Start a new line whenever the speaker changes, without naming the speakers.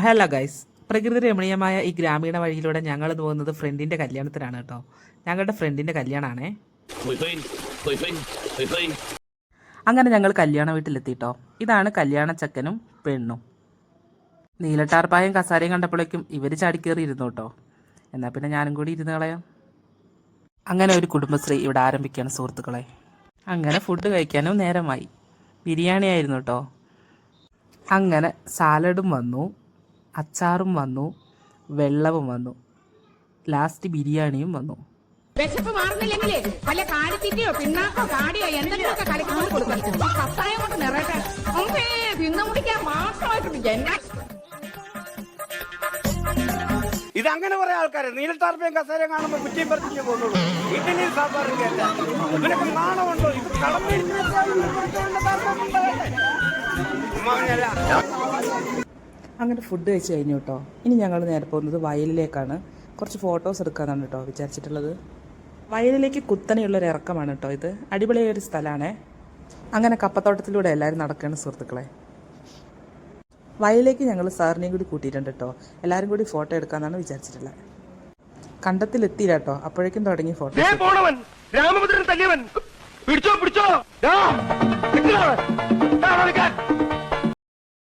Hello guys, പ്രകൃതി രമണീയമായ ഈ ഗ്രാമീണ വഴിയിലൂടെ ഞങ്ങൾ പോകുന്നത് ഫ്രണ്ടിൻ്റെ കല്യാണത്തിനാണ് കേട്ടോ. ഞങ്ങളുടെ ഫ്രണ്ടിൻ്റെ കല്യാണമാണേ. അങ്ങനെ ഞങ്ങൾ കല്യാണ വീട്ടിലെത്തിട്ടോ. ഇതാണ് കല്യാണ ചക്കനും പെണ്ണും. നീലട്ടാർപ്പായും കസാരയും കണ്ടപ്പോഴേക്കും ഇവർ ചാടിക്കേറി ഇരുന്നു കേട്ടോ. എന്നാൽ പിന്നെ ഞാനും കൂടി ഇരുന്ന് കളയാം. അങ്ങനെ ഒരു കുടുംബശ്രീ ഇവിടെ ആരംഭിക്കുകയാണ് സുഹൃത്തുക്കളെ. അങ്ങനെ ഫുഡ് കഴിക്കാനും നേരമായി. ബിരിയാണി ആയിരുന്നു കേട്ടോ. അങ്ങനെ സാലഡും വന്നു, അച്ചാറും വന്നു, വെള്ളവും വന്നു, ലാസ്റ്റ് ബിരിയാണിയും വന്നു.
വിശപ്പ് മാറുന്നില്ലെങ്കിലേ വല്ല കാടിത്തീറ്റയോ പിണ്ണാക്കോ കാടിയോ എന്തെങ്കിലുമൊക്കെ കളിക്കാൻ കൊടുക്കണം. കത്തായം കൊണ്ട് നിറയട്ടെ. തിന്നു മുടിക്കാൻ മാത്രമായിട്ട്
ഇതങ്ങനെ കുറെ ആൾക്കാര് നീലത്താർപ്പയും കസേരയും കാണുമ്പോ കുറ്റിയും പറിച്ചു പോകുന്നുള്ളൂ. ഇഡ്ഡലി സാമ്പാറും കേട്ടാ ഇവനൊക്കെ നാണമുണ്ടോ? ഇത്
അങ്ങനെ ഫുഡ് കഴിച്ച് കഴിഞ്ഞു കേട്ടോ. ഇനി ഞങ്ങൾ നേരെ പോകുന്നത് വയലിലേക്കാണ്. കുറച്ച് ഫോട്ടോസ് എടുക്കാനാണ് കേട്ടോ വിചാരിച്ചിട്ടുള്ളത്. വയലിലേക്ക് കുത്തനെയുള്ളൊരു ഇറക്കമാണ് കേട്ടോ ഇത്. അടിപൊളിയൊരു സ്ഥലമാണേ. അങ്ങനെ കപ്പത്തോട്ടത്തിലൂടെ എല്ലാവരും നടക്കുകയാണ് സുഹൃത്തുക്കളെ. വയലിലേക്ക് ഞങ്ങൾ സാറിനെയും കൂടി കൂട്ടിയിട്ടുണ്ട് കേട്ടോ. എല്ലാവരും കൂടി ഫോട്ടോ എടുക്കാമെന്നാണ് വിചാരിച്ചിട്ടുള്ളത്. കണ്ടത്തിലെത്തിയില്ല കേട്ടോ, അപ്പോഴേക്കും തുടങ്ങി ഫോട്ടോ.
രാമഭദ്രൻ തല്ലിയവൻ പിടിച്ചോ